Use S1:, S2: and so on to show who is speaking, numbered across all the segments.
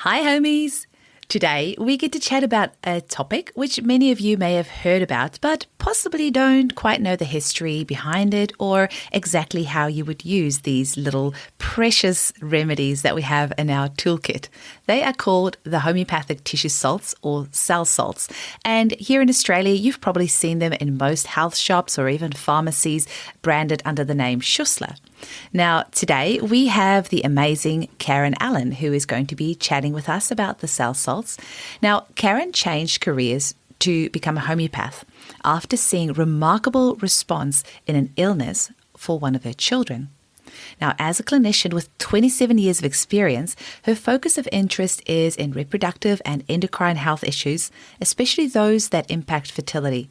S1: Hi, homies. Today, we get to chat about a topic which many of you may have heard about, but possibly don't quite know the history behind it or exactly how you would use these little precious remedies that we have in our toolkit. They are called the homeopathic tissue salts or cell salts. And here in Australia, you've probably seen them in most health shops or even pharmacies branded under the name Schussler. Now, today we have the amazing Karen Allen, who is going to be chatting with us about the cell salts. Now, Karen changed careers to become a homeopath after seeing remarkable response in an illness for one of her children. Now, as a clinician with 27 years of experience, her focus of interest is in reproductive and endocrine health issues, especially those that impact fertility.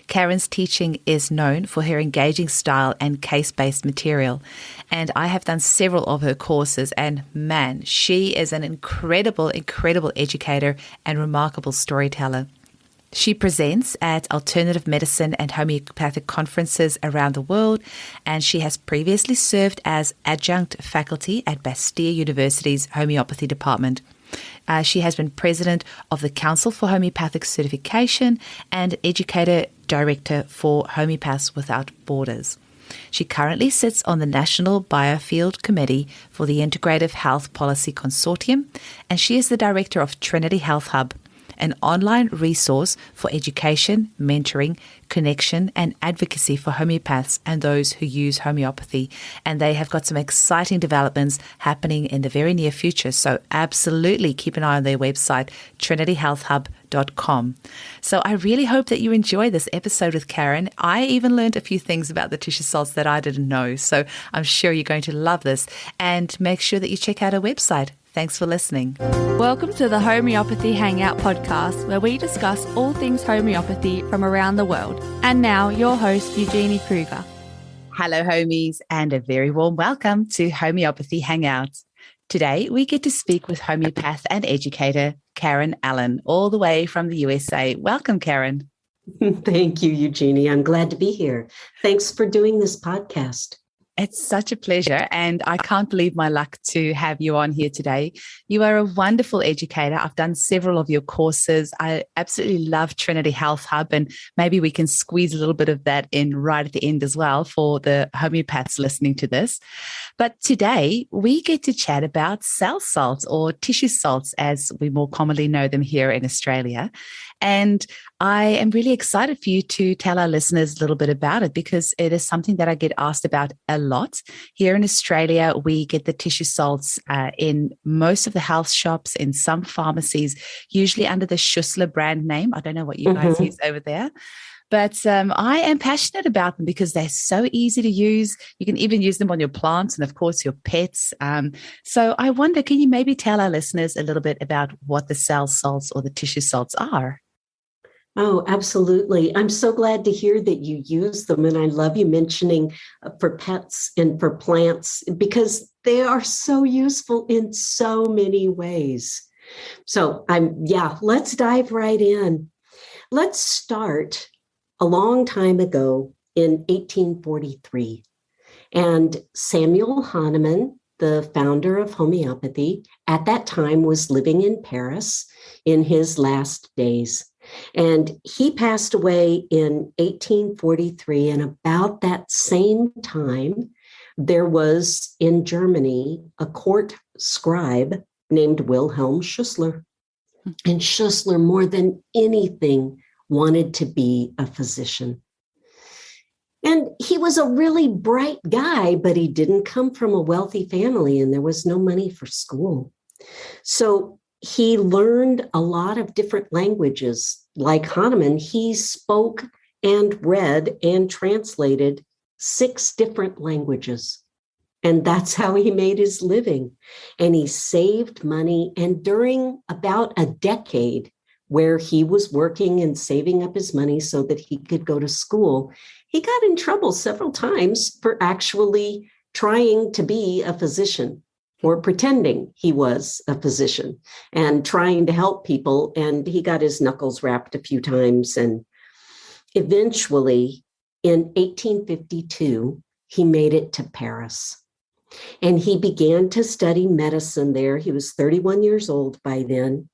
S1: Karen's teaching is known for her engaging style and case-based material, and I have done several of her courses, and man, she is an incredible educator and remarkable storyteller. She presents at alternative medicine and homeopathic conferences around the world, and she has previously served as adjunct faculty at Bastyr University's homeopathy department. She has been president of the Council for Homeopathic Certification and educator director for Homeopaths Without Borders. She currently sits on the National Biofield Committee for the Integrative Health Policy Consortium, and she is the director of Trinity Health Hub, an online resource for education, mentoring, connection, and advocacy for homeopaths and those who use homeopathy. And they have got some exciting developments happening in the very near future. So absolutely keep an eye on their website, trinityhealthhub.com. So I really hope that you enjoy this episode with Karen. I even learned a few things about the tissue salts that I didn't know. So I'm sure you're going to love this. And make sure that you check out her website. Thanks for listening.
S2: Welcome to the Homeopathy Hangout podcast, where we discuss all things homeopathy from around the world. And now, your host, Eugenie Kruger.
S1: Hello, homies, and a very warm welcome to Homeopathy Hangout. Today, we get to speak with homeopath and educator Karen Allen, all the way from the USA. Welcome, Karen.
S3: Thank you, Eugenie. I'm glad to be here. Thanks for doing this podcast.
S1: It's such a pleasure, and I can't believe my luck to have you on here today. You are a wonderful educator. I've done several of your courses. I absolutely love Trinity Health Hub, and maybe we can squeeze a little bit of that in right at the end as well for the homeopaths listening to this. But today, we get to chat about cell salts or tissue salts, as we more commonly know them here in Australia. And I am really excited for you to tell our listeners a little bit about it, because it is something that I get asked about a lot. Here in Australia, we get the tissue salts in most of the health shops, in some pharmacies, usually under the Schussler brand name. I don't know what you guys use over there. But I am passionate about them because they're so easy to use. You can even use them on your plants and, of course, your pets. So I wonder, can you maybe tell our listeners a little bit about what the cell salts or the tissue salts are?
S3: Oh, absolutely. I'm so glad to hear that you use them. And I love you mentioning for pets and for plants, because they are so useful in so many ways. So let's dive right in. Let's start a long time ago in 1843. And Samuel Hahnemann, the founder of homeopathy, at that time was living in Paris in his last days. And he passed away in 1843. And about that same time, there was in Germany a court scribe named Wilhelm Schussler. And Schussler, more than anything, wanted to be a physician. And he was a really bright guy, but he didn't come from a wealthy family, and there was no money for school. So he learned a lot of different languages. Like Hahnemann, he spoke and read and translated 6 different languages. And that's how he made his living. And he saved money. And during about a decade where he was working and saving up his money so that he could go to school, he got in trouble several times for actually trying to be a physician, or pretending he was a physician and trying to help people. And he got his knuckles rapped a few times. And eventually, in 1852, he made it to Paris. And he began to study medicine there. He was 31 years old by then.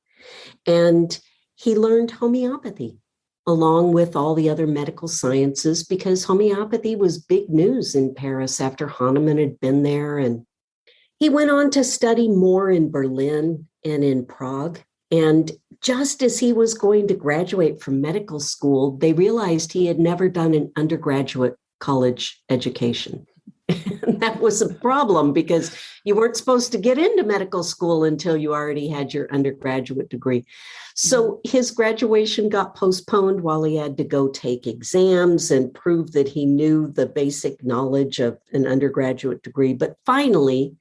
S3: And he learned homeopathy along with all the other medical sciences because homeopathy was big news in Paris after Hahnemann had been there. And he went on to study more in Berlin and in Prague. And just as he was going to graduate from medical school, they realized he had never done an undergraduate college education. And that was a problem because you weren't supposed to get into medical school until you already had your undergraduate degree. So his graduation got postponed while he had to go take exams and prove that he knew the basic knowledge of an undergraduate degree. But finally,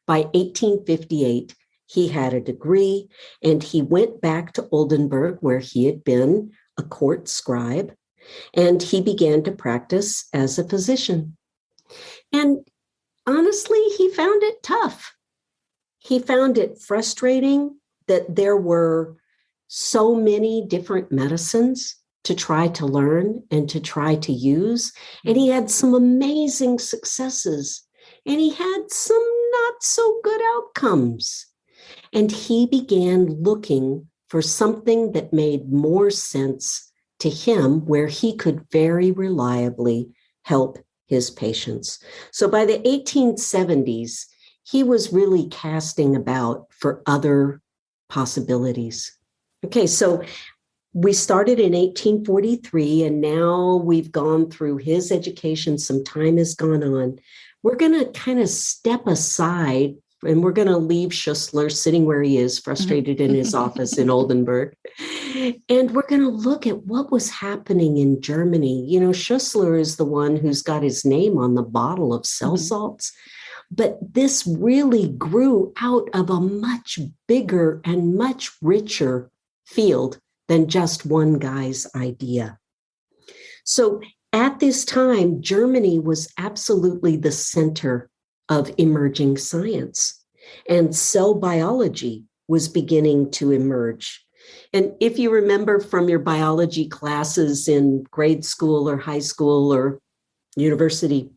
S3: by 1858, he had a degree and he went back to Oldenburg, where he had been a court scribe, and he began to practice as a physician. And honestly, he found it tough. He found it frustrating that there were so many different medicines to try to learn and to try to use. And he had some amazing successes, and he had some not so good outcomes. And he began looking for something that made more sense to him, where he could very reliably help his patients. So by the 1870s, he was really casting about for other possibilities. Okay, so we started in 1843, and now we've gone through his education. Some time has gone on. We're going to kind of step aside, and we're going to leave Schussler sitting where he is, frustrated in his office in Oldenburg. And we're going to look at what was happening in Germany. You know, Schussler is the one who's got his name on the bottle of cell salts. But this really grew out of a much bigger and much richer field than just one guy's idea. So at this time, Germany was absolutely the center of emerging science, and cell biology was beginning to emerge. And if you remember from your biology classes in grade school or high school or university,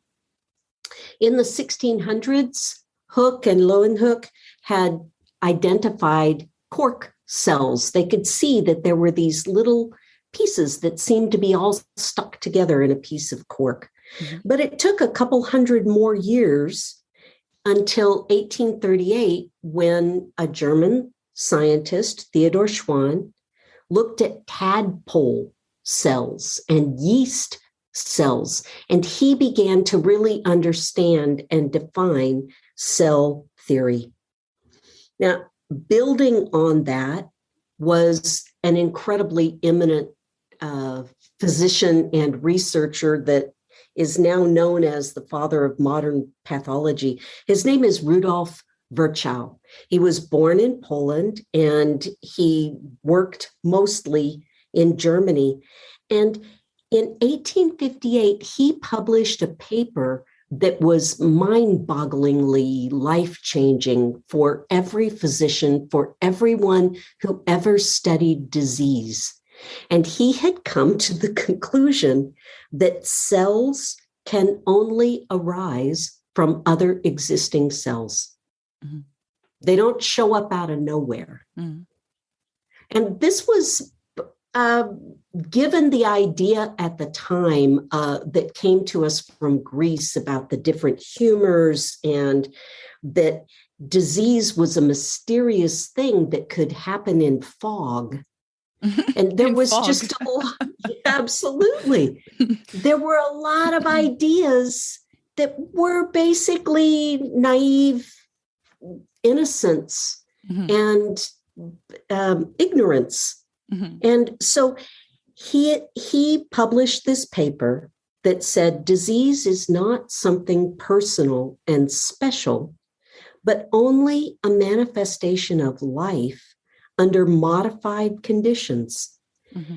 S3: in the 1600s, Hooke and Leeuwenhoek had identified cork cells. They could see that there were these little pieces that seemed to be all stuck together in a piece of cork. But it took a couple hundred more years until 1838, when a German scientist, Theodor Schwann, looked at tadpole cells and yeast cells, and he began to really understand and define cell theory. Now, building on that was an incredibly eminent physician and researcher that is now known as the father of modern pathology. His name is Rudolf Virchow. He was born in Poland, and he worked mostly in Germany. And in 1858, he published a paper that was mind-bogglingly life-changing for every physician, for everyone who ever studied disease. And he had come to the conclusion that cells can only arise from other existing cells. They don't show up out of nowhere. And this was given the idea at the time that came to us from Greece about the different humors, and that disease was a mysterious thing that could happen in fog. And there was
S1: fog.
S3: just a lot, absolutely. There were a lot of ideas that were basically naive innocence and ignorance. And so he published this paper that said disease is not something personal and special, but only a manifestation of life under modified conditions.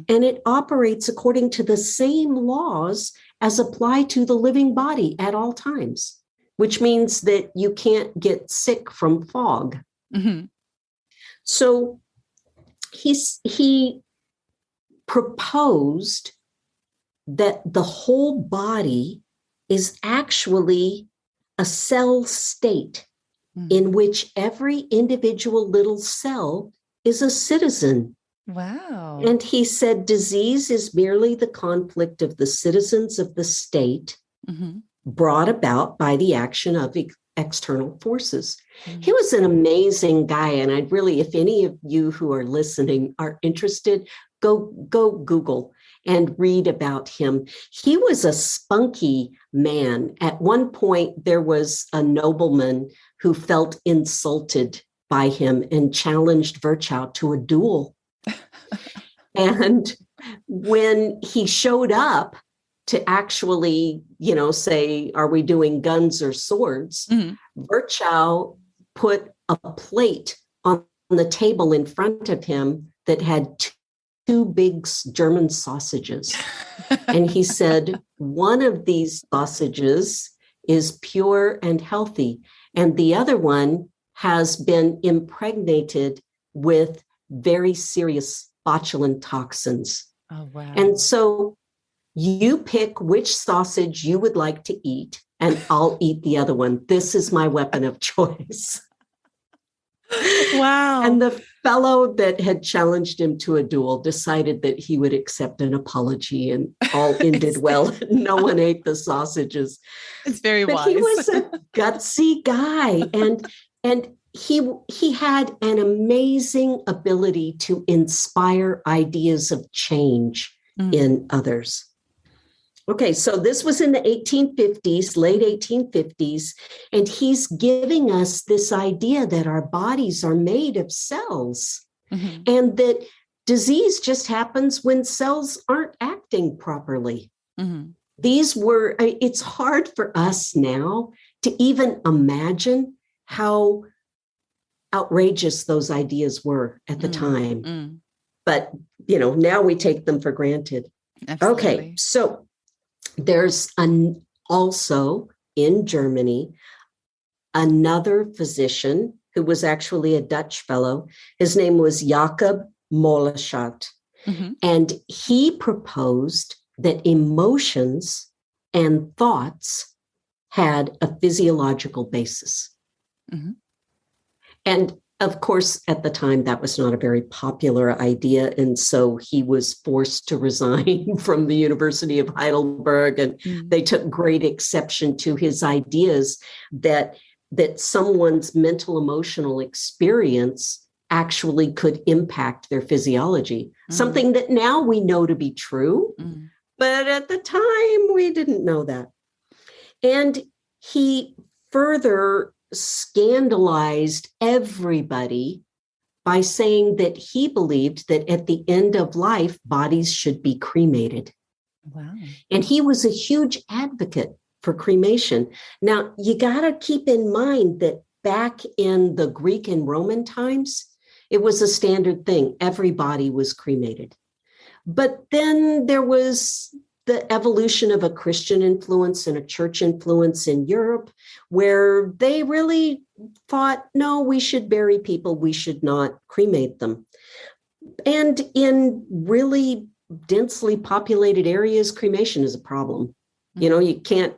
S3: And it operates according to the same laws as apply to the living body at all times, which means that you can't get sick from fog. So he proposed that the whole body is actually a cell state in which every individual little cell is a citizen.
S1: Wow.
S3: And he said, disease is merely the conflict of the citizens of the state brought about by the action of external forces. He was an amazing guy. And I'd really, if any of you who are listening are interested, go Google and read about him. He was a spunky man. At one point, there was a nobleman who felt insulted by him and challenged Virchow to a duel. And when he showed up to actually, say, are we doing guns or swords? Virchow put a plate on the table in front of him that had two big German sausages. And he said, one of these sausages is pure and healthy, and the other one has been impregnated with very serious botulinum toxins.
S1: Oh, wow.
S3: And so you pick which sausage you would like to eat, and I'll eat the other one. This is my weapon of choice.
S1: Wow.
S3: And the fellow that had challenged him to a duel decided that he would accept an apology, and all ended well. No one ate the sausages.
S1: It's very
S3: but
S1: wise.
S3: He was a gutsy guy. And he had an amazing ability to inspire ideas of change in others. Okay, so this was in the 1850s, late 1850s, and he's giving us this idea that our bodies are made of cells and that disease just happens when cells aren't acting properly. It's hard for us now to even imagine how outrageous those ideas were at the time. But, now we take them for granted.
S1: Absolutely.
S3: Okay, so there's also in Germany, another physician who was actually a Dutch fellow. His name was Jacob Moleschott. And he proposed that emotions and thoughts had a physiological basis. And of course, at the time, that was not a very popular idea. And so he was forced to resign from the University of Heidelberg. And they took great exception to his ideas that someone's mental emotional experience actually could impact their physiology, something that now we know to be true. But at the time, we didn't know that. And he further scandalized everybody by saying that he believed that at the end of life, bodies should be cremated.
S1: Wow.
S3: And he was a huge advocate for cremation. Now, you got to keep in mind that back in the Greek and Roman times, it was a standard thing. Everybody was cremated. But then there was the evolution of a Christian influence and a church influence in Europe, where they really thought, no, we should bury people, we should not cremate them. And in really densely populated areas, cremation is a problem. You can't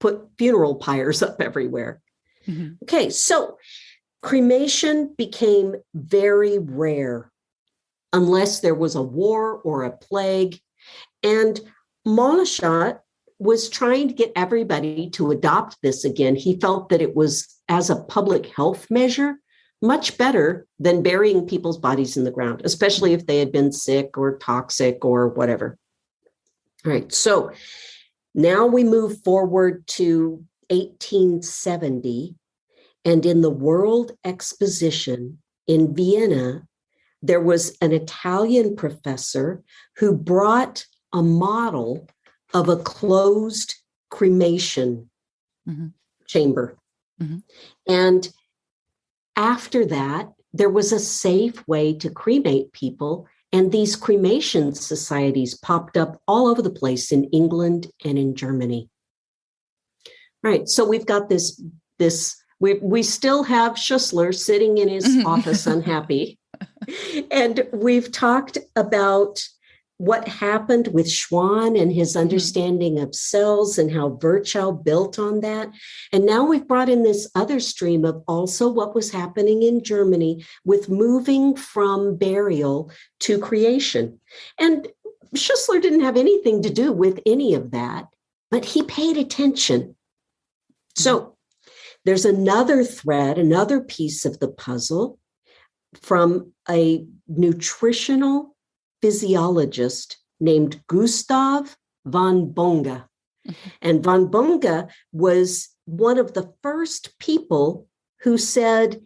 S3: put funeral pyres up everywhere. Okay, so cremation became very rare unless there was a war or a plague. And Moleschott was trying to get everybody to adopt this again. He felt that it was, as a public health measure, much better than burying people's bodies in the ground, especially if they had been sick or toxic or whatever. All right, so now we move forward to 1870, and in the World Exposition in Vienna, there was an Italian professor who brought a model of a closed cremation chamber. And after that, there was a safe way to cremate people. And these cremation societies popped up all over the place in England and in Germany. Right. So we've got this, we still have Schussler sitting in his office unhappy. And we've talked about what happened with Schwann and his understanding of cells and how Virchow built on that. And now we've brought in this other stream of also what was happening in Germany with moving from burial to creation. And Schussler didn't have anything to do with any of that, but he paid attention. So there's another thread, another piece of the puzzle from a nutritional physiologist named Gustav von Bonge. And von Bonge was one of the first people who said,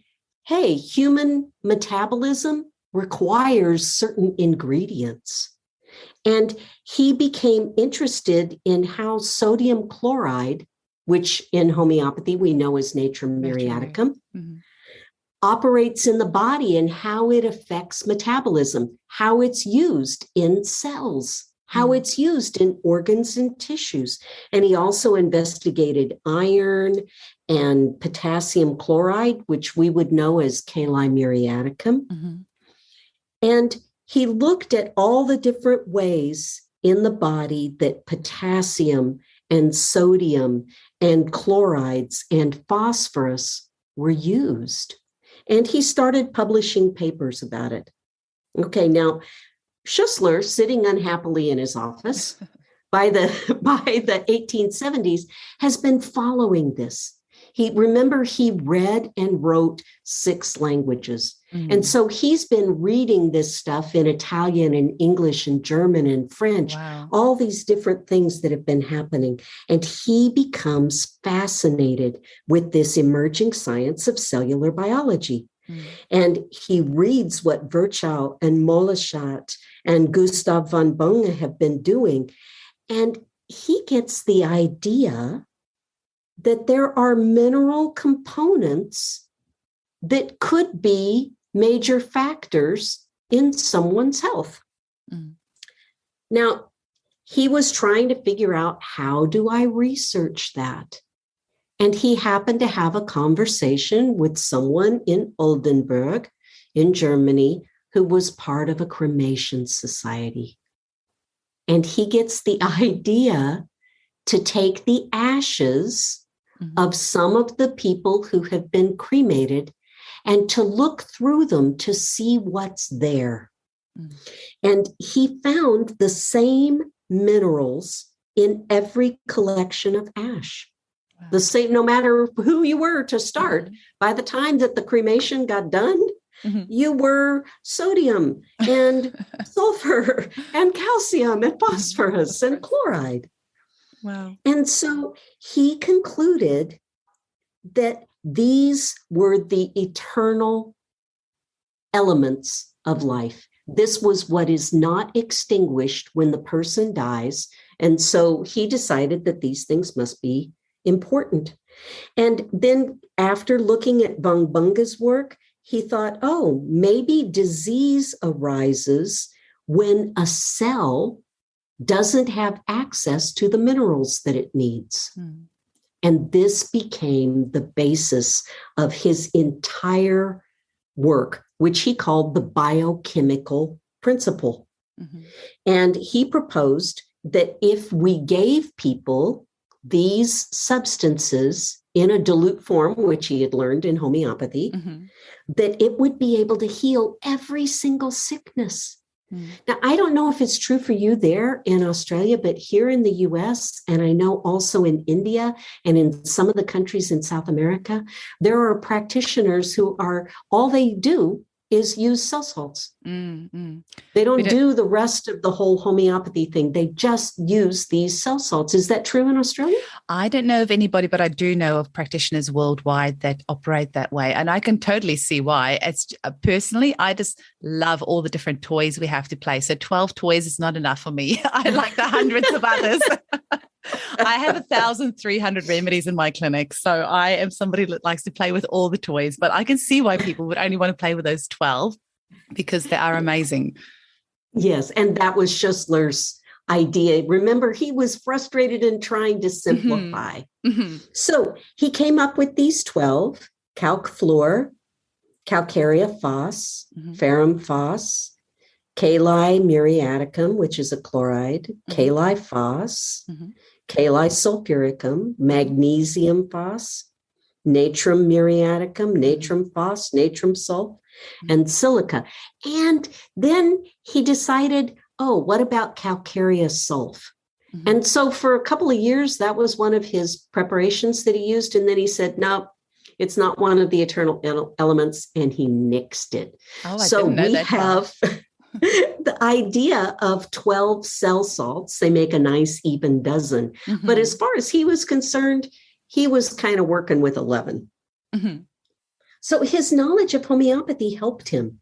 S3: hey, human metabolism requires certain ingredients. And he became interested in how sodium chloride, which in homeopathy we know as Natrium muriaticum, operates in the body and how it affects metabolism, how it's used in cells, how it's used in organs and tissues. And he also investigated iron and potassium chloride, which we would know as Kali muriaticum. And he looked at all the different ways in the body that potassium and sodium and chlorides and phosphorus were used. And he started publishing papers about it. Okay, now Schussler, sitting unhappily in his office by the 1870s, has been following this. He read and wrote 6 languages. And so he's been reading this stuff in Italian and English and German and French, all these different things that have been happening. And he becomes fascinated with this emerging science of cellular biology. And he reads what Virchow and Moleschott and Gustav von Bonge have been doing. And he gets the idea that there are mineral components that could be major factors in someone's health. Now, he was trying to figure out, how do I research that? And he happened to have a conversation with someone in Oldenburg in Germany who was part of a cremation society. And he gets the idea to take the ashes of some of the people who have been cremated and to look through them to see what's there. And he found the same minerals in every collection of ash. The same, no matter who you were to start, by the time that the cremation got done, you were sodium and sulfur and calcium and phosphorus and chloride.
S1: Wow.
S3: And so he concluded that these were the eternal elements of life. This was what is not extinguished when the person dies. And so he decided that these things must be important. And then after looking at von Bunge's work, he thought, oh, maybe disease arises when a cell doesn't have access to the minerals that it needs. And this became the basis of his entire work, which he called the biochemical principle. And he proposed that if we gave people these substances in a dilute form, which he had learned in homeopathy, that it would be able to heal every single sickness. Now, I don't know if it's true for you there in Australia, but here in the US, and I know also in India and in some of the countries in South America, there are practitioners who are, all they do is use cell salts. They don't do the rest of the whole homeopathy thing. They just use these cell salts. Is that true in Australia?
S1: I don't know of anybody, but I do know of practitioners worldwide that operate that way. And I can totally see why. It's personally, I just love all the different toys we have to play. So 12 toys is not enough for me. I like the hundreds of others. I have 1,300 remedies in my clinic. So I am somebody that likes to play with all the toys, but I can see why people would only want to play with those 12 because they are amazing.
S3: Yes. And that was Schussler's idea. Remember, he was frustrated in trying to simplify. So he came up with these 12: calc fluor, calcarea phos, ferrum phos, Kali muriaticum, which is a chloride, Kali phos, Kali sulfuricum, magnesium phos, natrum muriaticum, natrum phos, natrum sulf, and silica. And then he decided, oh, what about calcareous sulf? And so for a couple of years, that was one of his preparations that he used. And then he said, no, it's not one of the eternal elements. And he nixed it.
S1: Oh, I
S3: so
S1: didn't know
S3: we
S1: that
S3: have the idea of 12 cell salts. They make a nice even dozen. But as far as he was concerned, he was kind of working with 11. So his knowledge of homeopathy helped him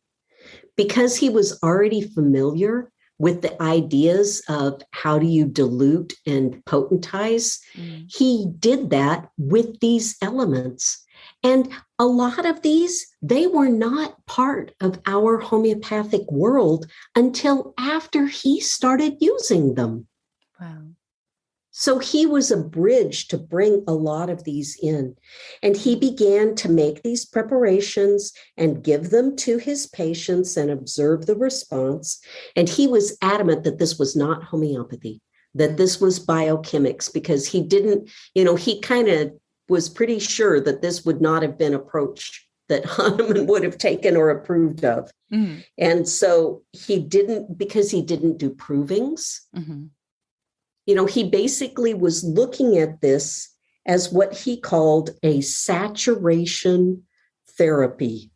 S3: because he was already familiar with the ideas of how do you dilute and potentize. He did that with these elements. And a lot of these, they were not part of our homeopathic world until after he started using them.
S1: Wow.
S3: So he was a bridge to bring a lot of these in. And he began to make these preparations and give them to his patients and observe the response. And he was adamant that this was not homeopathy, that this was biochemics, because he didn't, he kind of was pretty sure that this would not have been an approach that Hahnemann would have taken or approved of. And so he didn't, because he didn't do provings. He basically was looking at this as what he called a saturation therapy,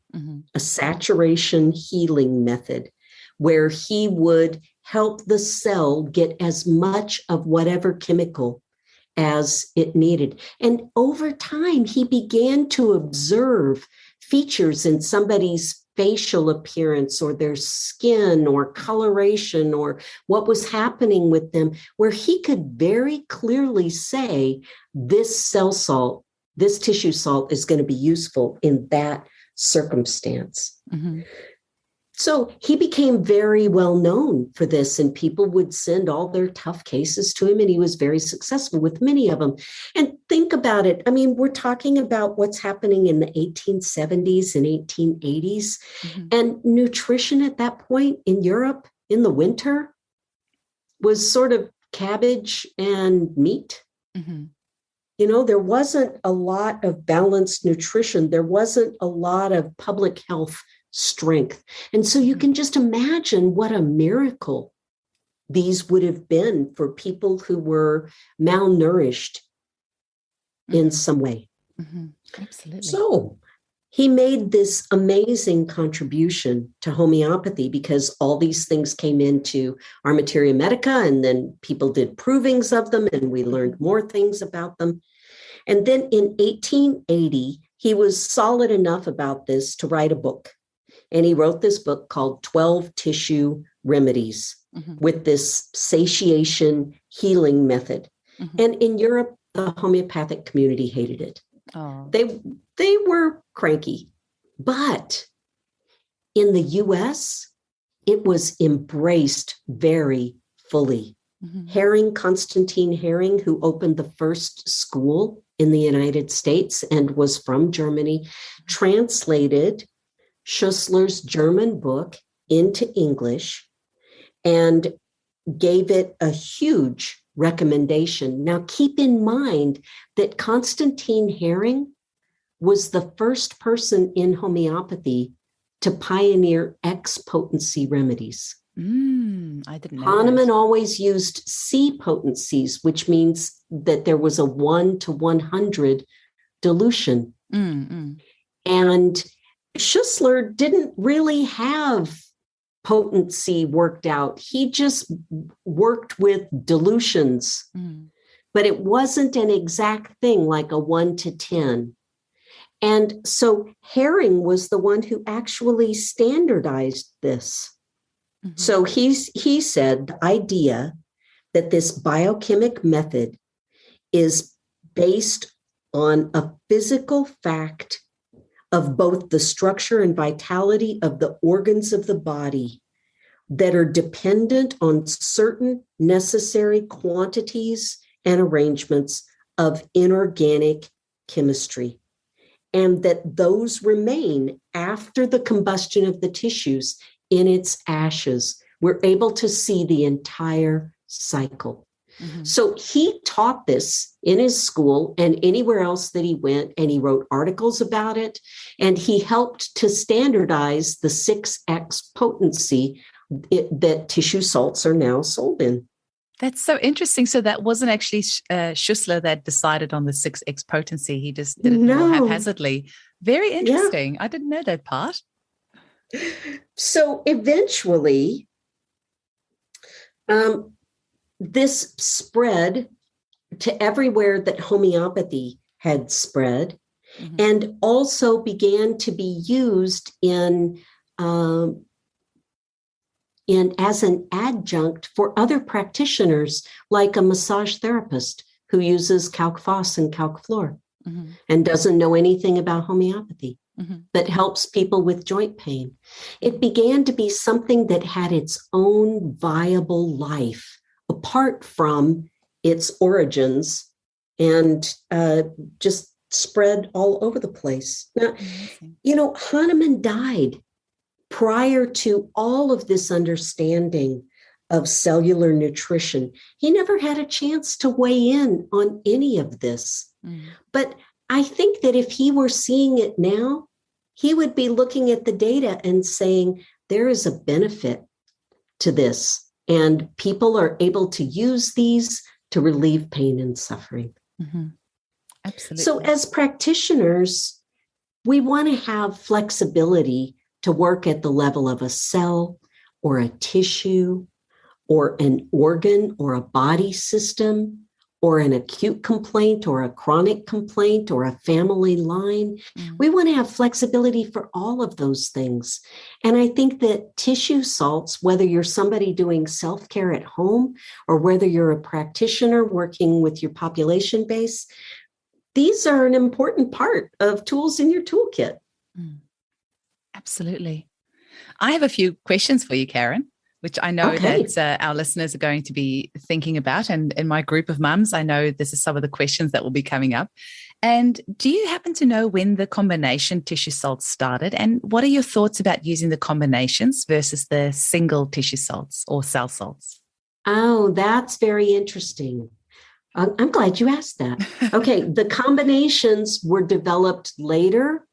S3: a saturation healing method, where he would help the cell get as much of whatever chemical as it needed. And over time, he began to observe features in somebody's facial appearance or their skin or coloration or what was happening with them, where he could very clearly say, this cell salt, this tissue salt is going to be useful in that circumstance. So he became very well known for this, and people would send all their tough cases to him, and he was very successful with many of them. And think about it. I mean, we're talking about what's happening in the 1870s and 1880s, and nutrition at that point in Europe in the winter was sort of cabbage and meat. There wasn't a lot of balanced nutrition. There wasn't a lot of public health strength. And so you can just imagine what a miracle these would have been for people who were malnourished in some way.
S1: Absolutely.
S3: So he made this amazing contribution to homeopathy because all these things came into our materia medica, and then people did provings of them, and we learned more things about them. And then in 1880, he was solid enough about this to write a book. And he wrote this book called 12 Tissue Remedies with this satiation healing method. And in Europe, the homeopathic community hated it. They were cranky. But in the US, it was embraced very fully. Constantine Herring, who opened the first school in the United States and was from Germany, translated Schussler's German book into English and gave it a huge recommendation. Now, keep in mind that Constantine Herring was the first person in homeopathy to pioneer X-potency remedies.
S1: I didn't know
S3: Hahnemann
S1: that.
S3: always used C potencies, which means that there was a 1 to 100 dilution. And Schussler didn't really have potency worked out. He just worked with dilutions, but it wasn't an exact thing like a 1 to 10. And so Herring was the one who actually standardized this. So he said the idea that this biochemic method is based on a physical fact of both the structure and vitality of the organs of the body that are dependent on certain necessary quantities and arrangements of inorganic chemistry, and that those remain after the combustion of the tissues in its ashes We're able to see the entire cycle. So he taught this in his school and anywhere else that he went, and he wrote articles about it, and he helped to standardize the 6x potency that tissue salts are now sold in.
S1: That's so interesting. So that wasn't actually Schussler that decided on the 6x potency. He just did it more haphazardly. Very interesting. Yeah. I didn't know that part.
S3: So eventually, this spread to everywhere that homeopathy had spread, and also began to be used in as an adjunct for other practitioners, like a massage therapist who uses calc phos and calc fluor and doesn't know anything about homeopathy, but helps people with joint pain. It began to be something that had its own viable life apart from its origins, and just spread all over the place. Now, Hahnemann died prior to all of this understanding of cellular nutrition. He never had a chance to weigh in on any of this. But I think that if he were seeing it now, he would be looking at the data and saying, there is a benefit to this. And people are able to use these to relieve pain and suffering.
S1: Absolutely.
S3: So as practitioners, we want to have flexibility to work at the level of a cell or a tissue or an organ or a body system or an acute complaint or a chronic complaint or a family line. We want to have flexibility for all of those things. And I think that tissue salts, whether you're somebody doing self-care at home or whether you're a practitioner working with your population base, these are an important part of tools in your toolkit.
S1: Absolutely. I have a few questions for you, Karen, which I know that our listeners are going to be thinking about. And in my group of mums, I know this is some of the questions that will be coming up. And do you happen to know when the combination tissue salts started? And what are your thoughts about using the combinations versus the single tissue salts or cell salts?
S3: Oh, that's very interesting. I'm glad you asked that. Okay, the combinations were developed later.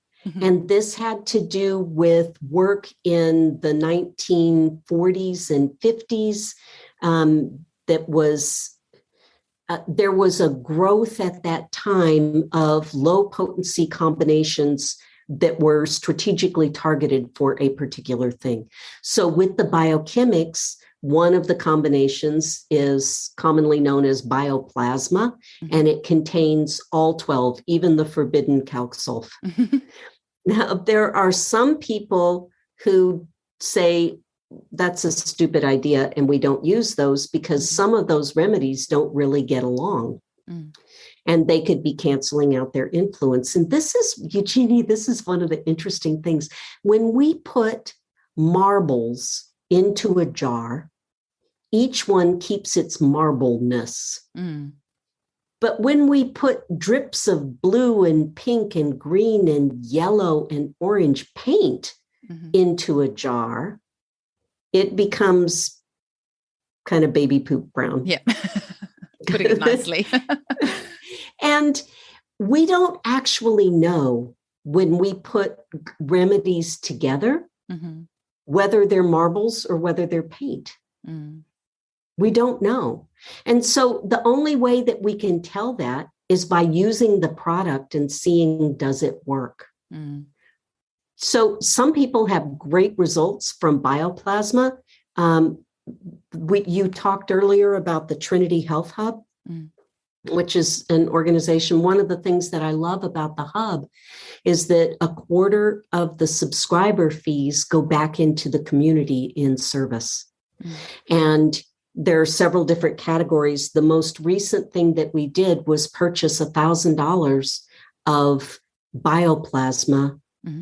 S3: And this had to do with work in the 1940s and 50s. That was there was a growth at that time of low potency combinations that were strategically targeted for a particular thing. So with the biochemics, one of the combinations is commonly known as bioplasma, and it contains all 12, even the forbidden calc sulf. Now, there are some people who say that's a stupid idea and we don't use those because some of those remedies don't really get along. And they could be canceling out their influence. And this is, Eugenie, this is one of the interesting things. When we put marbles into a jar, each one keeps its marbleness. But when we put drips of blue and pink and green and yellow and orange paint into a jar, it becomes kind of baby poop brown.
S1: Yeah, putting it nicely.
S3: And we don't actually know when we put remedies together, whether they're marbles or whether they're paint. We don't know. And so the only way that we can tell that is by using the product and seeing, does it work? So some people have great results from bioplasma. You talked earlier about the Trinity Health Hub, which is an organization. One of the things that I love about the hub is that a quarter of the subscriber fees go back into the community in service. And there are several different categories. The most recent thing that we did was purchase $1,000 of bioplasma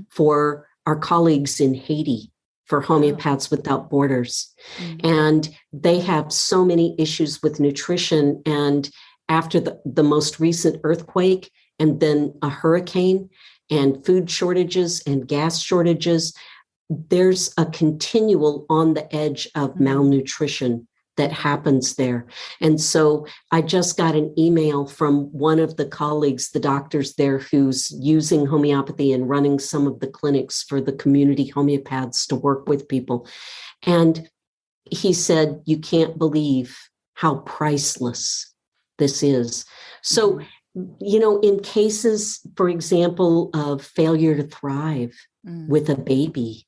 S3: for our colleagues in Haiti for Homeopaths Without Borders. And they have so many issues with nutrition. And after the most recent earthquake and then a hurricane and food shortages and gas shortages, there's a continual on the edge of malnutrition that happens there. And so I just got an email from one of the colleagues, the doctors there, who's using homeopathy and running some of the clinics for the community homeopaths to work with people. And he said, you can't believe how priceless this is. So, in cases, for example, of failure to thrive with a baby,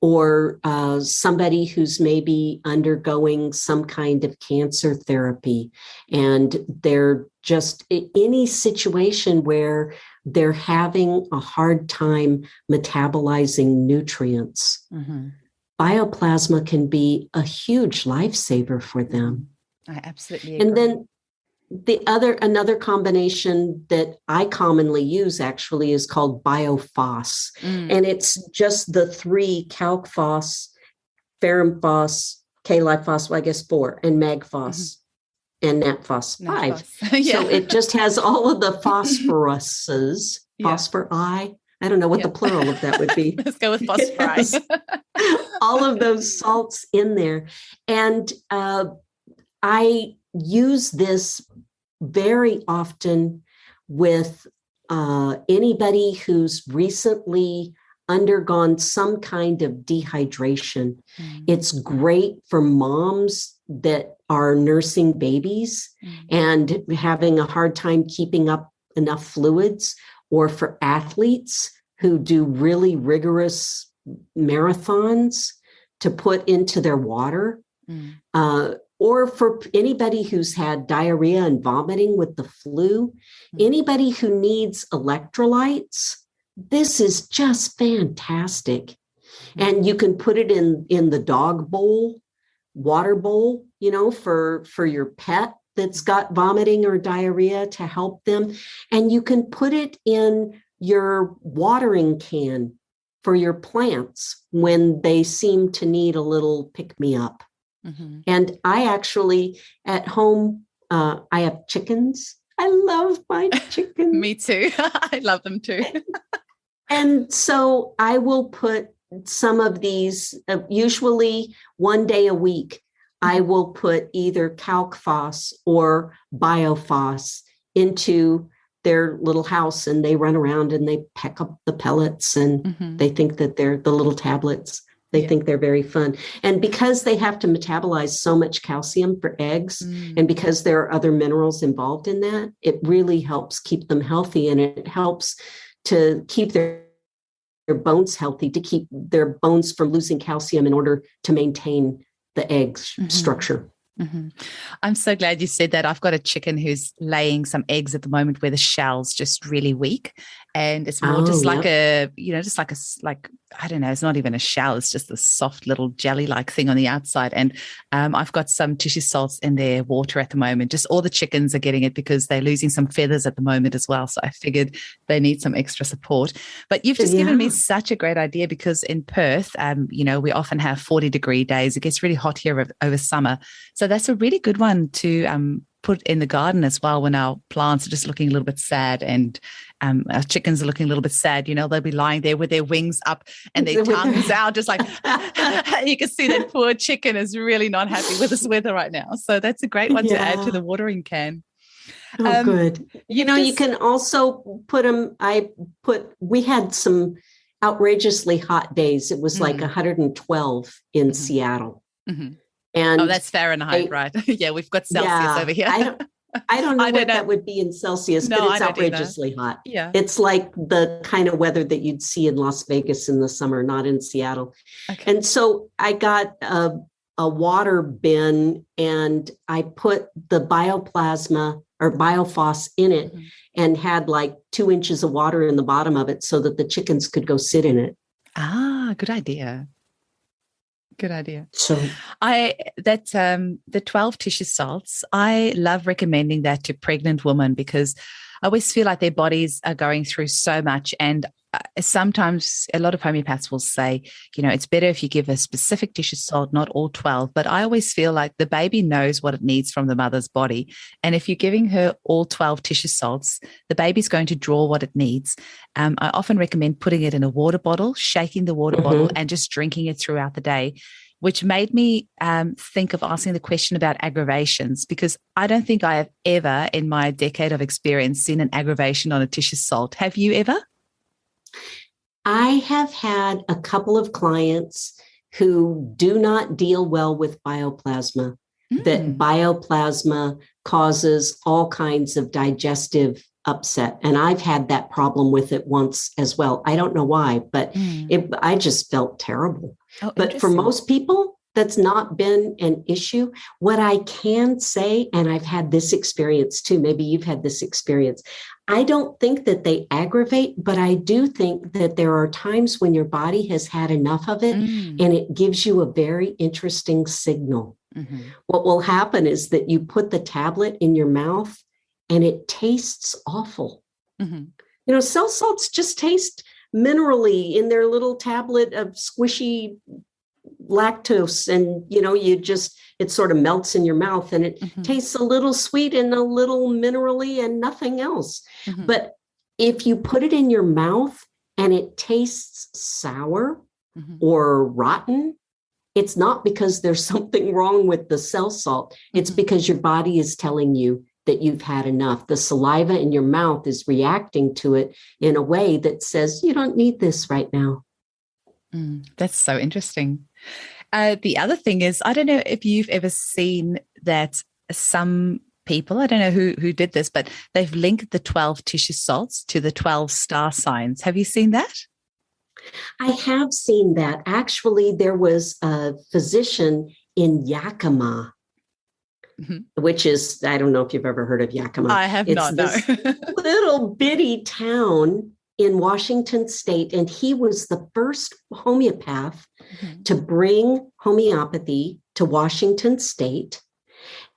S3: or somebody who's maybe undergoing some kind of cancer therapy, and they're just in any situation where they're having a hard time metabolizing nutrients, bioplasma can be a huge lifesaver for them.
S1: I absolutely agree.
S3: And then another combination that I commonly use actually is called BioPhos. And it's just the 3 calc phos, ferrum phos, K-Life phos, well, I guess 4, and mag phos and nat phos 5. So it just has all of the phosphoruses, phosphori. I don't know what the plural of that would be.
S1: Let's go with phosphori.
S3: All of those salts in there. And I use this very often with anybody who's recently undergone some kind of dehydration. It's great for moms that are nursing babies and having a hard time keeping up enough fluids, or for athletes who do really rigorous marathons to put into their water. Or for anybody who's had diarrhea and vomiting with the flu, anybody who needs electrolytes, this is just fantastic. And you can put it in the dog bowl, water bowl, for your pet that's got vomiting or diarrhea to help them. And you can put it in your watering can for your plants when they seem to need a little pick-me-up. And I actually, at home, I have chickens. I love my chickens.
S1: Me too. I love them too.
S3: And so I will put some of these, usually one day a week, I will put either calc phos or BioPhos into their little house, and they run around and they peck up the pellets, and they think that they're the little tablets. They think they're very fun. And because they have to metabolize so much calcium for eggs, and because there are other minerals involved in that, it really helps keep them healthy. And it helps to keep their bones healthy, to keep their bones from losing calcium in order to maintain the egg structure.
S1: I'm so glad you said that. I've got a chicken who's laying some eggs at the moment where the shell's just really weak, and it's more like I don't know, it's not even a shell, it's just a soft little jelly-like thing on the outside. And I've got some tissue salts in their water at the moment. Just all the chickens are getting it because they're losing some feathers at the moment as well. So I figured they need some extra support. But you've just given me such a great idea, because in Perth, we often have 40-degree days. It gets really hot here over summer. So that's a really good one to put in the garden as well when our plants are just looking a little bit sad, and our chickens are looking a little bit sad. They'll be lying there with their wings up and their tongues out, just like you can see that poor chicken is really not happy with this weather right now. So that's a great one to add to the watering can.
S3: Good. You can also put them, we had some outrageously hot days. It was like 112 in Seattle. And
S1: that's Fahrenheit, right? Yeah, we've got Celsius over here.
S3: I don't know what that would be in Celsius, but it's outrageously hot.
S1: Yeah.
S3: It's like the kind of weather that you'd see in Las Vegas in the summer, not in Seattle. Okay. And so I got a water bin, and I put the bioplasma or BioPhos in it, and had like 2 inches of water in the bottom of it so that the chickens could go sit in it.
S1: Good idea. Good idea.
S3: So
S1: the 12 tissue salts, I love recommending that to pregnant women, because I always feel like their bodies are going through so much, and sometimes a lot of homeopaths will say, it's better if you give a specific dish of salt, not all 12. But I always feel like the baby knows what it needs from the mother's body. And if you're giving her all 12 tissue salts, the baby's going to draw what it needs. I often recommend putting it in a water bottle, shaking the water bottle, and just drinking it throughout the day, which made me think of asking the question about aggravations, because I don't think I have ever in my decade of experience seen an aggravation on a tissue salt. Have you ever?
S3: I have had a couple of clients who do not deal well with bioplasma, that bioplasma causes all kinds of digestive upset. And I've had that problem with it once as well. I don't know why, but I just felt terrible.
S1: Oh,
S3: but for most people, that's not been an issue. What I can say, and I've had this experience too, maybe you've had this experience, I don't think that they aggravate, but I do think that there are times when your body has had enough of it and it gives you a very interesting signal. What will happen is that you put the tablet in your mouth and it tastes awful. Cell salts just taste minerally in their little tablet of squishy lactose, and it sort of melts in your mouth and it tastes a little sweet and a little minerally and nothing else. But if you put it in your mouth and it tastes sour or rotten, it's not because there's something wrong with the cell salt. It's because your body is telling you that you've had enough. The saliva in your mouth is reacting to it in a way that says, you don't need this right now.
S1: That's so interesting. The other thing is, I don't know if you've ever seen that some people, I don't know who did this, but they've linked the 12 tissue salts to the 12 star signs. Have you seen that?
S3: I have seen that. Actually, there was a physician in Yakima, which is, I don't know if you've ever heard of Yakima.
S1: I have not, no.
S3: Little bitty town in Washington State, and he was the first homeopath to bring homeopathy to Washington State.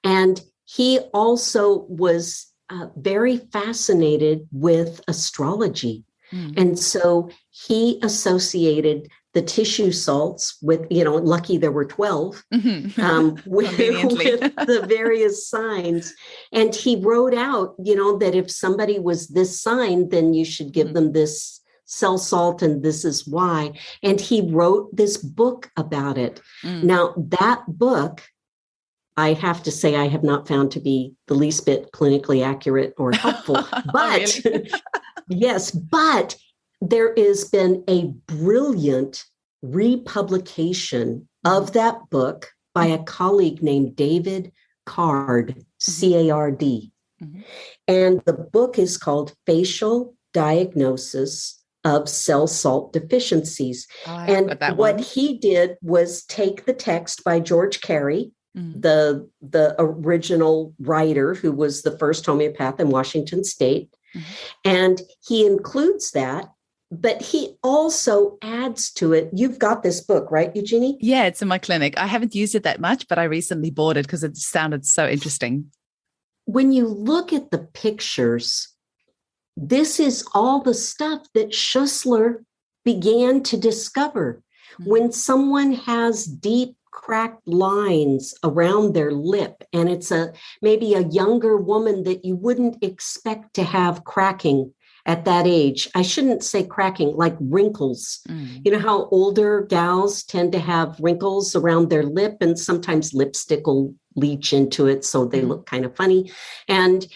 S3: And he also was very fascinated with astrology. And so he associated the tissue salts with, lucky there were 12, with the various signs. And he wrote out, that if somebody was this sign, then you should give them this cell salt, and this is why. And he wrote this book about it. Now, that book, I have to say, I have not found to be the least bit clinically accurate or helpful. But yes, but there has been a brilliant republication of that book by a colleague named David Card, C-A-R-D. And the book is called Facial Diagnosis of Cell Salt Deficiencies. And what he did was take the text by George Carey, the original writer who was the first homeopath in Washington State, and he includes that. But he also adds to it. You've got this book, right, Eugenie?
S1: Yeah, it's in my clinic. I haven't used it that much, but I recently bought it because it sounded so interesting.
S3: When you look at the pictures, this is all the stuff that Schussler began to discover. When someone has deep cracked lines around their lip, and it's maybe a younger woman that you wouldn't expect to have cracking at that age. I shouldn't say cracking, like wrinkles. You know how older gals tend to have wrinkles around their lip, and sometimes lipstick will leach into it, so they look kind of funny. And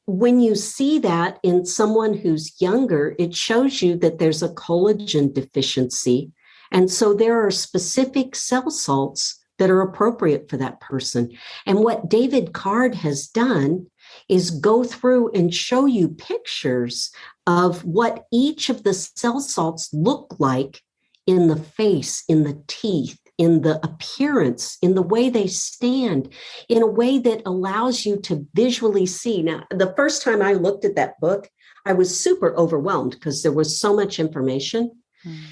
S3: when you see that in someone who's younger, it shows you that there's a collagen deficiency. And so there are specific cell salts that are appropriate for that person. And what David Card has done is go through and show you pictures of what each of the cell salts look like in the face, in the teeth, in the appearance, in the way they stand, in a way that allows you to visually see. Now, the first time I looked at that book, I was super overwhelmed because there was so much information.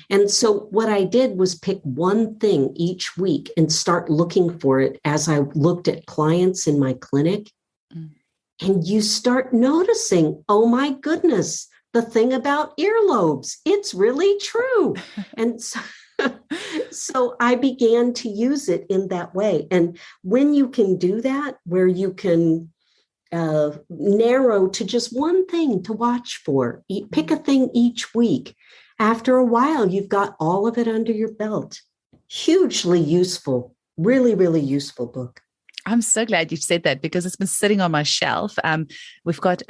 S3: And so what I did was pick one thing each week and start looking for it as I looked at clients in my clinic. And you start noticing, oh my goodness, the thing about earlobes. It's really true. And so I began to use it in that way. And when you can do that, where you can narrow to just one thing to watch for, pick a thing each week. After a while, you've got all of it under your belt. Hugely useful, really, really useful book.
S1: I'm so glad you've said that because it's been sitting on my shelf. We've got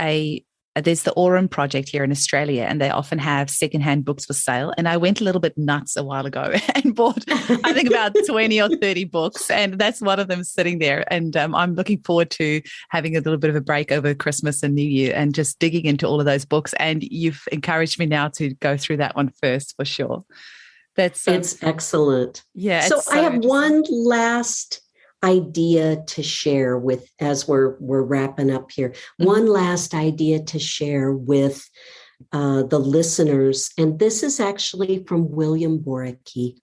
S1: there's the Aurum Project here in Australia, and they often have secondhand books for sale. And I went a little bit nuts a while ago and bought, I think, about 20 or 30 books. And that's one of them sitting there. And I'm looking forward to having a little bit of a break over Christmas and New Year and just digging into all of those books. And you've encouraged me now to go through that one first for sure. It's
S3: excellent.
S1: Yeah.
S3: So I have one last idea to share with, as we're wrapping up here, one last idea to share with the listeners. And this is actually from William Boricke.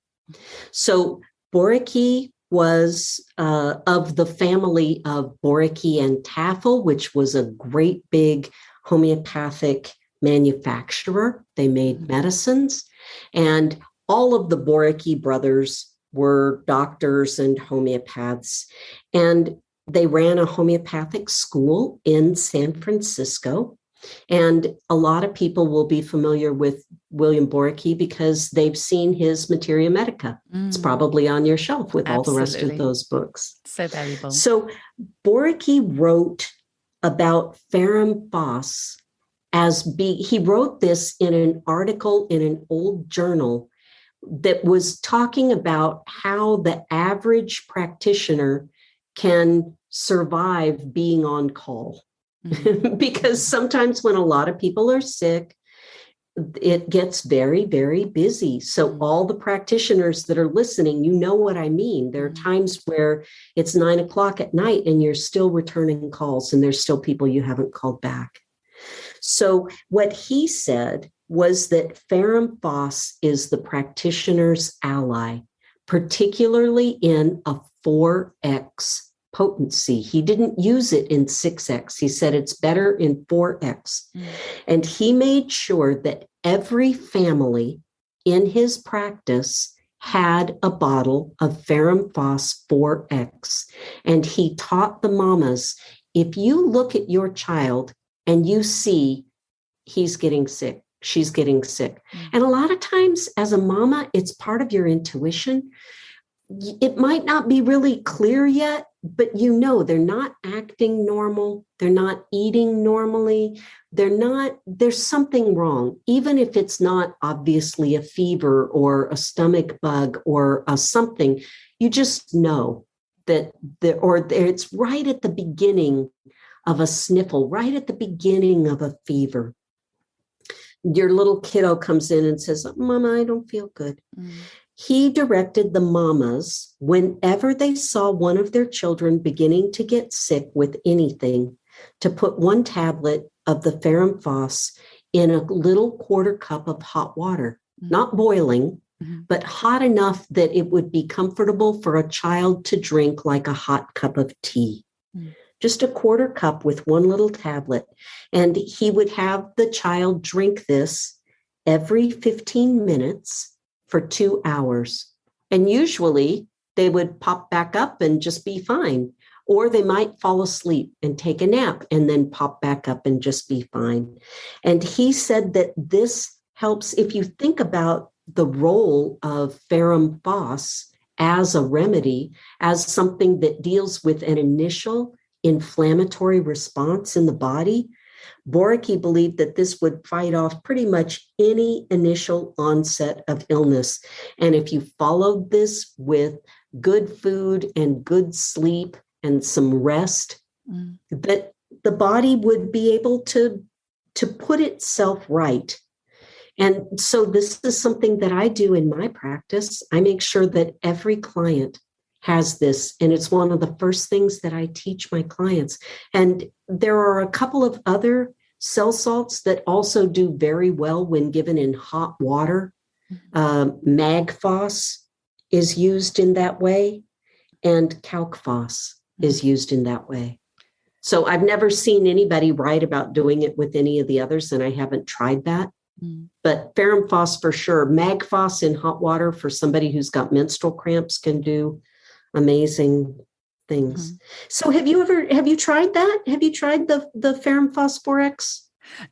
S3: So Boricke was of the family of Boricke and Taffel, which was a great big homeopathic manufacturer. They made medicines, and all of the Boricke brothers were doctors and homeopaths. And they ran a homeopathic school in San Francisco. And a lot of people will be familiar with William Boricke because they've seen his Materia Medica. It's probably on your shelf with all the rest of those books.
S1: So valuable.
S3: So Boricke wrote about ferrum phos he wrote this in an article in an old journal that was talking about how the average practitioner can survive being on call. Because sometimes when a lot of people are sick, it gets very, very busy. So all the practitioners that are listening, you know what I mean. There are times where it's 9 o'clock at night and you're still returning calls and there's still people you haven't called back. So what he said was that ferrum phos is the practitioner's ally, particularly in a 4x potency. He didn't use it in 6x. He said it's better in 4x. And he made sure that every family in his practice had a bottle of ferrum phos 4x. And he taught the mamas, if you look at your child and you see he's getting sick, she's getting sick. And a lot of times as a mama, it's part of your intuition. It might not be really clear yet, but you know they're not acting normal. They're not eating normally. There's something wrong, even if it's not obviously a fever or a stomach bug or a something. You just know that it's right at the beginning of a sniffle, right at the beginning of a fever. Your little kiddo comes in and says, Mama, I don't feel good. He directed the mamas, whenever they saw one of their children beginning to get sick with anything, to put 1 tablet of the ferrum phos in a little quarter cup of hot water, not boiling, but hot enough that it would be comfortable for a child to drink like a hot cup of tea. Just a quarter cup with 1 little tablet. And he would have the child drink this every 15 minutes for 2 hours. And usually they would pop back up and just be fine. Or they might fall asleep and take a nap and then pop back up and just be fine. And he said that this helps, if you think about the role of ferrum phos as a remedy, as something that deals with an initial inflammatory response in the body. Boricke believed that this would fight off pretty much any initial onset of illness. And if you followed this with good food and good sleep and some rest, that the body would be able to put itself right. And so this is something that I do in my practice. I make sure that every client has this, and it's one of the first things that I teach my clients. And there are a couple of other cell salts that also do very well when given in hot water. Magphos is used in that way, and calcphos is used in that way. So I've never seen anybody write about doing it with any of the others, and I haven't tried that. But ferrum phos for sure. Mag phos in hot water for somebody who's got menstrual cramps can do amazing things. So have you tried that? Have you tried the ferrum phosphorex?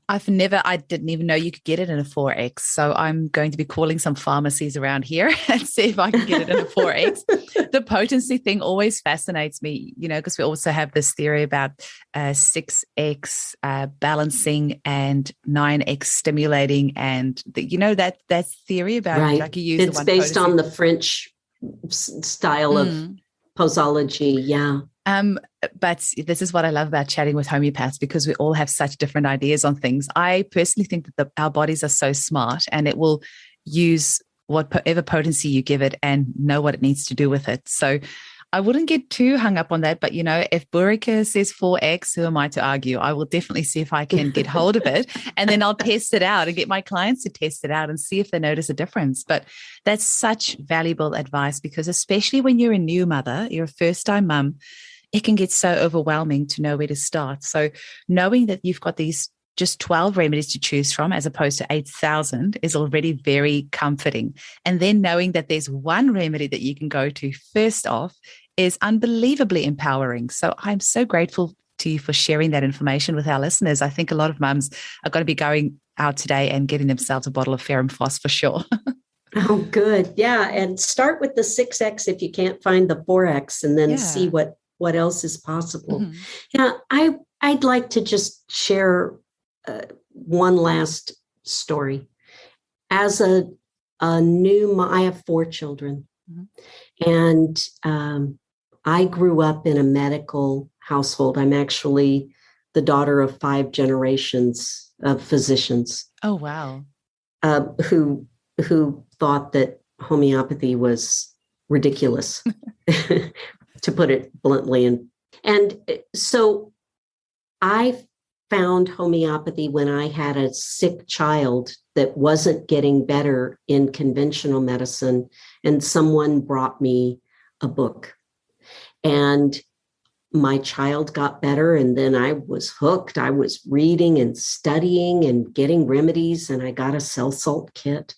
S1: I didn't even know you could get it in a 4X. So I'm going to be calling some pharmacies around here and see if I can get it in a 4X. The potency thing always fascinates me, because we also have this theory about 6X balancing and 9X stimulating. And that theory about like you use
S3: it's based on the French style of posology. Yeah.
S1: But this is what I love about chatting with homeopaths, because we all have such different ideas on things. I personally think that our bodies are so smart, and it will use whatever potency you give it and know what it needs to do with it. So I wouldn't get too hung up on that. But, if Burika says 4X, who am I to argue? I will definitely see if I can get hold of it, and then I'll test it out and get my clients to test it out and see if they notice a difference. But that's such valuable advice, because especially when you're a new mother, you're a first-time mum, it can get so overwhelming to know where to start. So knowing that you've got these just 12 remedies to choose from as opposed to 8,000 is already very comforting. And then knowing that there's one remedy that you can go to first off is unbelievably empowering. So I'm so grateful to you for sharing that information with our listeners. I think a lot of mums are going to be going out today and getting themselves a bottle of ferrum phos for sure.
S3: Oh, good. Yeah. And start with the 6X if you can't find the 4X, and then see what else is possible. Yeah. I'd like to just share one last story. As a new mom, I have 4 children, and I grew up in a medical household. I'm actually the daughter of 5 generations of physicians.
S1: Oh, wow.
S3: Who thought that homeopathy was ridiculous, to put it bluntly. And so I found homeopathy when I had a sick child that wasn't getting better in conventional medicine, and someone brought me a book. And my child got better, and then I was hooked. I was reading and studying and getting remedies, and I got a cell salt kit.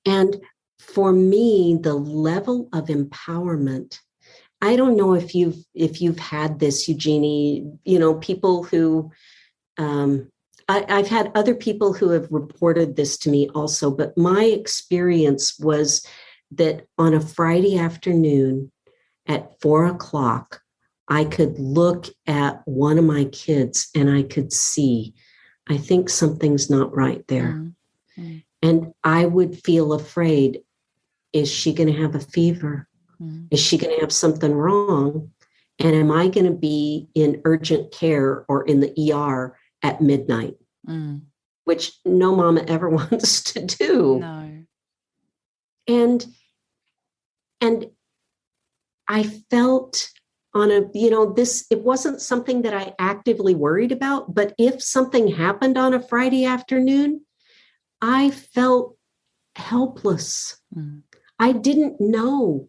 S3: And for me, the level of empowerment, I don't know if you've had this, Eugenie, people who, I've had other people who have reported this to me also, but my experience was that on a Friday afternoon at 4:00, I could look at one of my kids and I could see, I think something's not right there. And I would feel afraid. Is she going to have a fever? Is she going to have something wrong? And am I going to be in urgent care or in the ER at midnight? Which no mama ever wants to do.
S1: No.
S3: And I felt on a, it wasn't something that I actively worried about, but if something happened on a Friday afternoon, I felt helpless. I didn't know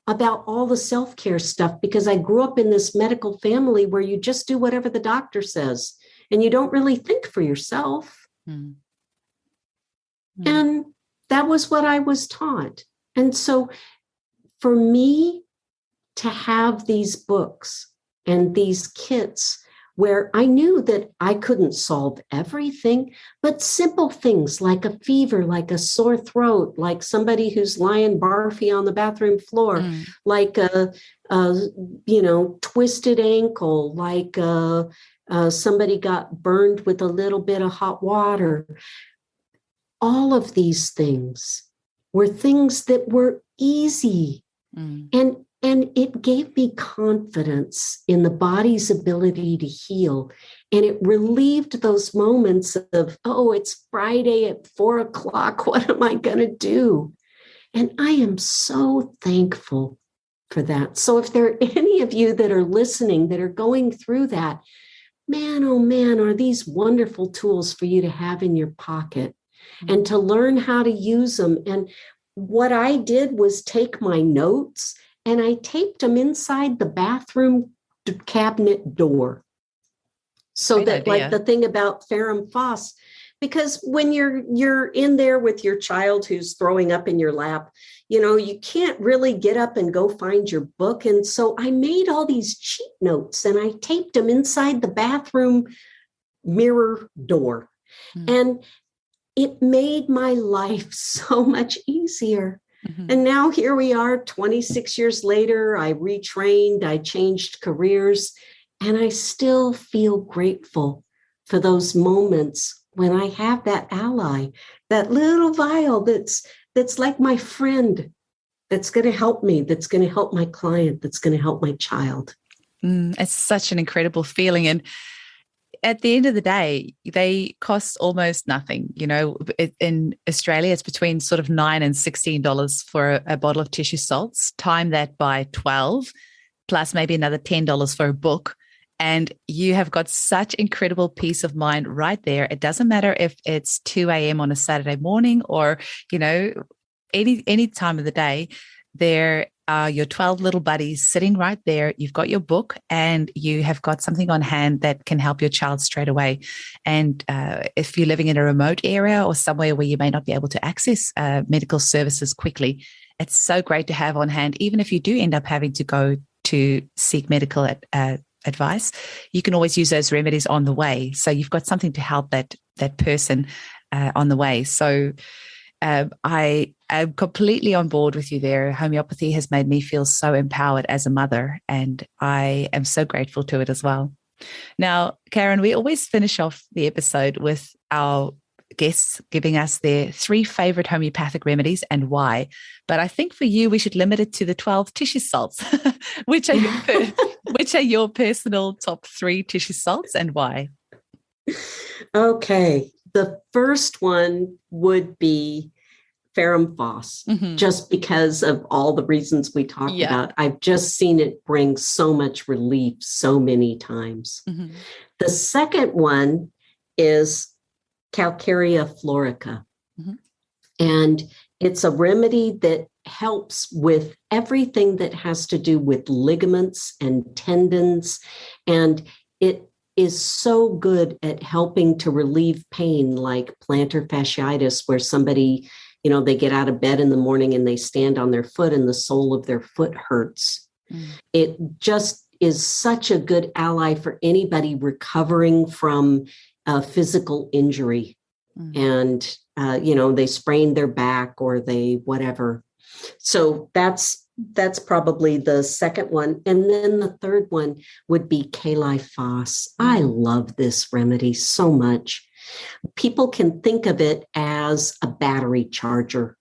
S3: about all the self-care stuff because I grew up in this medical family where you just do whatever the doctor says and you don't really think for yourself. And that was what I was taught. And so for me to have these books and these kits where I knew that I couldn't solve everything, but simple things like a fever, like a sore throat, like somebody who's lying barfy on the bathroom floor, like a twisted ankle, like somebody got burned with a little bit of hot water. All of these things were things that were easy. And it gave me confidence in the body's ability to heal. And it relieved those moments of, oh, it's Friday at 4:00. What am I going to do? And I am so thankful for that. So if there are any of you that are listening that are going through that, man, oh man, are these wonderful tools for you to have in your pocket and to learn how to use them. And what I did was take my notes and I taped them inside the bathroom cabinet door. So
S1: Great
S3: that, like
S1: idea.
S3: the thing about ferrum phos, because when you're in there with your child who's throwing up in your lap, you can't really get up and go find your book. And so I made all these cheat notes and I taped them inside the bathroom mirror door. And it made my life so much easier. And now here we are 26 years later. I retrained, I changed careers, and I still feel grateful for those moments when I have that ally, that little vial that's like my friend, that's going to help me, that's going to help my client, that's going to help my child.
S1: It's such an incredible feeling. And at the end of the day, they cost almost nothing. In Australia, it's between sort of $9 and $16 for a bottle of tissue salts. Time that by 12, plus maybe another $10 for a book. And you have got such incredible peace of mind right there. It doesn't matter if it's 2 a.m. on a Saturday morning or, any time of the day. There are your 12 little buddies sitting right there. You've got your book and you have got something on hand that can help your child straight away. And if you're living in a remote area or somewhere where you may not be able to access medical services quickly, it's so great to have on hand. Even if you do end up having to go to seek medical advice, you can always use those remedies on the way. So you've got something to help that person on the way. So I am completely on board with you there. Homeopathy has made me feel so empowered as a mother, and I am so grateful to it as well. Now, Karen, we always finish off the episode with our guests giving us their 3 favorite homeopathic remedies and why. But I think for you, we should limit it to the 12 tissue salts. which are your personal top 3 tissue salts and why?
S3: Okay. The first one would be ferrum phos, just because of all the reasons we talked about. I've just seen it bring so much relief so many times. The second one is Calcarea florica. And it's a remedy that helps with everything that has to do with ligaments and tendons. And it is so good at helping to relieve pain like plantar fasciitis, where somebody, they get out of bed in the morning and they stand on their foot and the sole of their foot hurts. It just is such a good ally for anybody recovering from a physical injury. And, they sprained their back or they whatever. So that's probably the second one. And then the third one would be Kali phos. I love this remedy so much. People can think of it as a battery charger.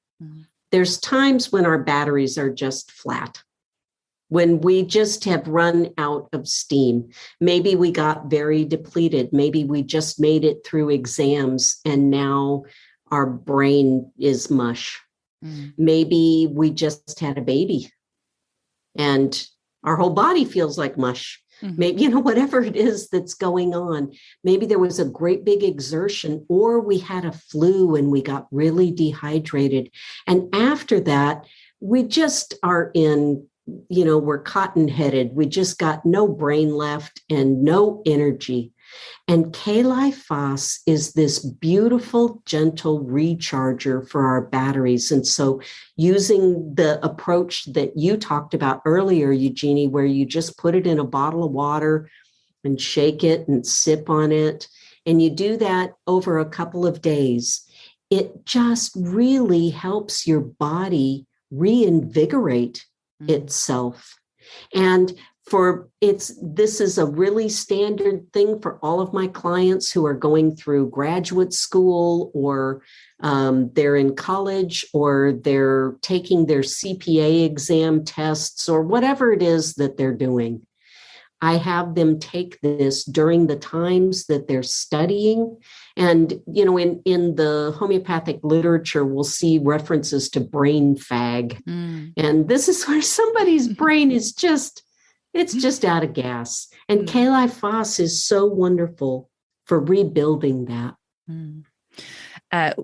S3: There's times when our batteries are just flat, when we just have run out of steam. Maybe we got very depleted. Maybe we just made it through exams and now our brain is mush. Maybe we just had a baby and our whole body feels like mush. Maybe, whatever it is that's going on. Maybe there was a great big exertion, or we had a flu and we got really dehydrated. And after that, we just are in, we're cotton-headed. We just got no brain left and no energy. And Kali phos is this beautiful, gentle recharger for our batteries. And so using the approach that you talked about earlier, Eugenie, where you just put it in a bottle of water and shake it and sip on it, and you do that over a couple of days, it just really helps your body reinvigorate itself. And this is a really standard thing for all of my clients who are going through graduate school, or they're in college, or they're taking their CPA exam tests, or whatever it is that they're doing. I have them take this during the times that they're studying. And, in the homeopathic literature, we'll see references to brain fag. And this is where somebody's brain is it's just out of gas. And Kali phos is so wonderful for rebuilding that.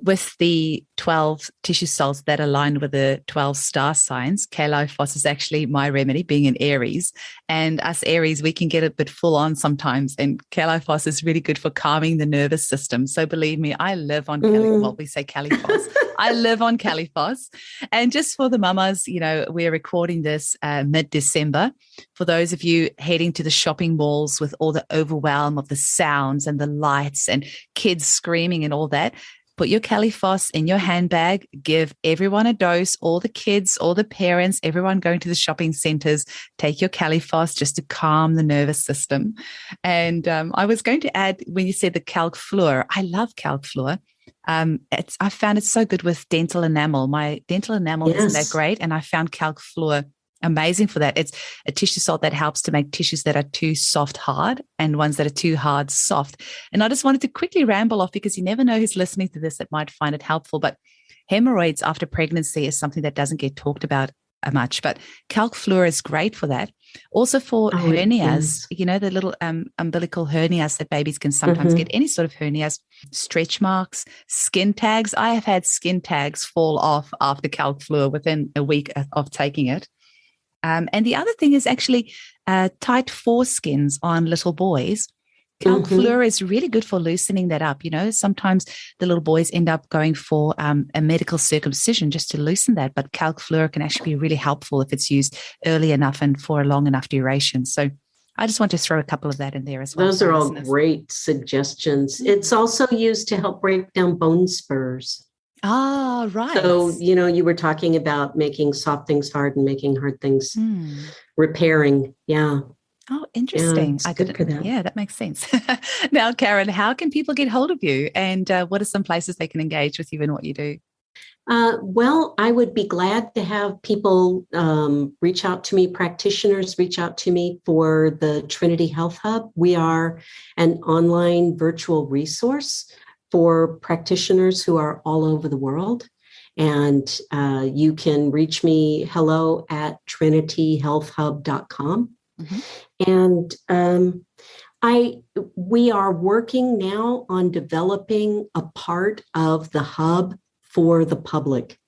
S1: with the 12 tissue salts that align with the 12 star signs, Califos is actually my remedy, being an Aries. And us Aries, we can get a bit full on sometimes. And Califos is really good for calming the nervous system. So believe me, I live on well, we say Califos. I live on Califos. And just for the mamas, we're recording this mid-December. For those of you heading to the shopping malls with all the overwhelm of the sounds and the lights and kids screaming and all that, put your Califos in your handbag, give everyone a dose, all the kids, all the parents, everyone going to the shopping centers, take your Califos just to calm the nervous system. And I was going to add, when you said the calc fluor, I love calc fluor. I found it so good with dental enamel. My dental enamel isn't that great, and I found calc fluor amazing for that. It's a tissue salt that helps to make tissues that are too soft hard and ones that are too hard soft. And I just wanted to quickly ramble off, because you never know who's listening to this that might find it helpful. But hemorrhoids after pregnancy is something that doesn't get talked about much, but calc fluor is great for that. Also for hernias, the little umbilical hernias that babies can sometimes get, any sort of hernias, stretch marks, skin tags. I have had skin tags fall off after calc fluor within a week of taking it. And the other thing is actually tight foreskins on little boys. Calc fluor is really good for loosening that up. Sometimes the little boys end up going for a medical circumcision just to loosen that. But calc fluor can actually be really helpful if it's used early enough and for a long enough duration. So I just want to throw a couple of that in there as well.
S3: Those are all great suggestions. It's also used to help break down bone spurs.
S1: Ah, right.
S3: So, you were talking about making soft things hard and making hard things repairing. Yeah.
S1: Oh, interesting.
S3: Yeah, I did that.
S1: Yeah, that makes sense. Now, Karen, how can people get hold of you, and what are some places they can engage with you and what you do?
S3: Well, I would be glad to have people reach out to me, practitioners reach out to me for the Trinity Health Hub. We are an online virtual resource for practitioners who are all over the world. And you can reach me hello@trinityhealthhub.com. And we are working now on developing a part of the hub for the public,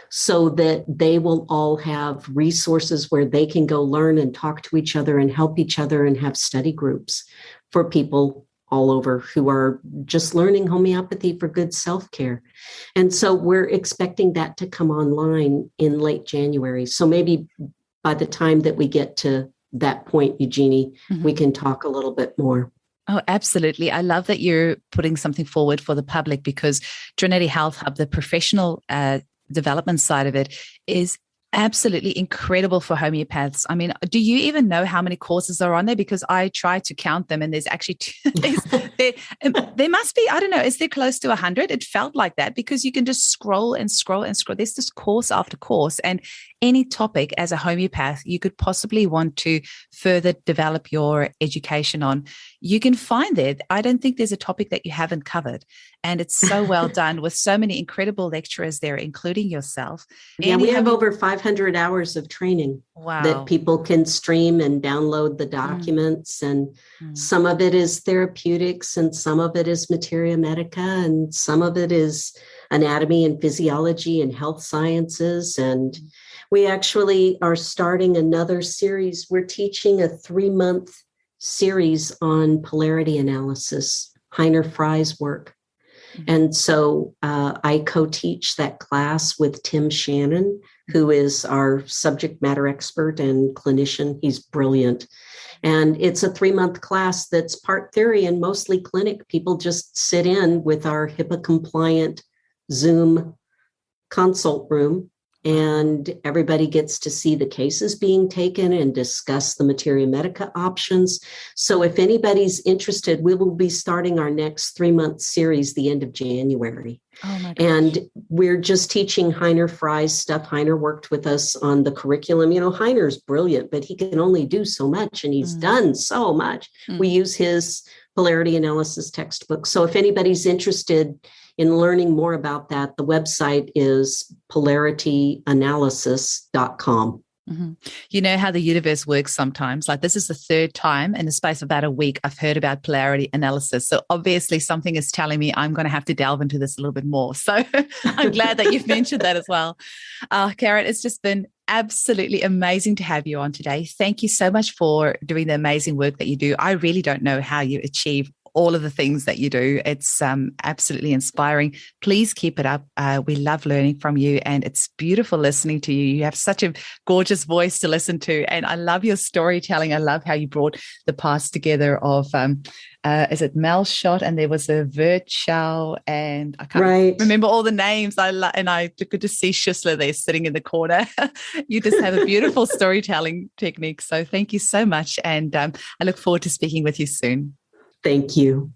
S3: so that they will all have resources where they can go learn and talk to each other and help each other and have study groups for people all over who are just learning homeopathy for good self-care. And so we're expecting that to come online in late January. So maybe by the time that we get to that point, Eugenie, we can talk a little bit more.
S1: Oh, absolutely. I love that you're putting something forward for the public, because Trinity Health Hub, the professional development side of it, is absolutely incredible for homeopaths. I mean, do you even know how many courses are on there? Because I tried to count them, and there's actually there must be, I don't know, is there close to 100? It felt like that, because you can just scroll and scroll and scroll. There's just course after course, and any topic as a homeopath you could possibly want to further develop your education on, you can find there. I don't think there's a topic that you haven't covered. And it's so well done with so many incredible lecturers there, including yourself.
S3: Yeah, we have over 500 hours of training that people can stream and download the documents. And some of it is therapeutics, and some of it is materia medica, and some of it is anatomy and physiology and health sciences. And we actually are starting another series. We're teaching a 3-month series on polarity analysis, Heiner Fry's work. And so I co-teach that class with Tim Shannon, who is our subject matter expert and clinician. He's brilliant. And it's a 3-month class that's part theory and mostly clinic. People just sit in with our HIPAA compliant Zoom consult room, and everybody gets to see the cases being taken and discuss the materia medica options. So if anybody's interested, we will be starting our next 3-month series the end of January.
S1: Oh my gosh.
S3: And we're just teaching Heiner Fry's stuff. Heiner worked with us on the curriculum. Heiner's brilliant, but he can only do so much, and he's done so much. We use his polarity analysis textbook. So if anybody's interested in learning more about that, the website is polarityanalysis.com.
S1: You know how the universe works sometimes. Like this is the third time in the space of about a week I've heard about polarity analysis. So obviously something is telling me I'm going to have to delve into this a little bit more. So I'm glad that you've mentioned that as well. Karen, it's just been absolutely amazing to have you on today. Thank you so much for doing the amazing work that you do. I really don't know how you achieve all of the things that you do. It's absolutely inspiring. Please keep it up. We love learning from you, and it's beautiful listening to you. You have such a gorgeous voice to listen to, and I love your storytelling. I love how you brought the parts together of, is it Mel Shot, and there was a Virchow, and I can't remember all the names. And I could just see Schussler there sitting in the corner. You just have a beautiful storytelling technique. So thank you so much, and I look forward to speaking with you soon.
S3: Thank you.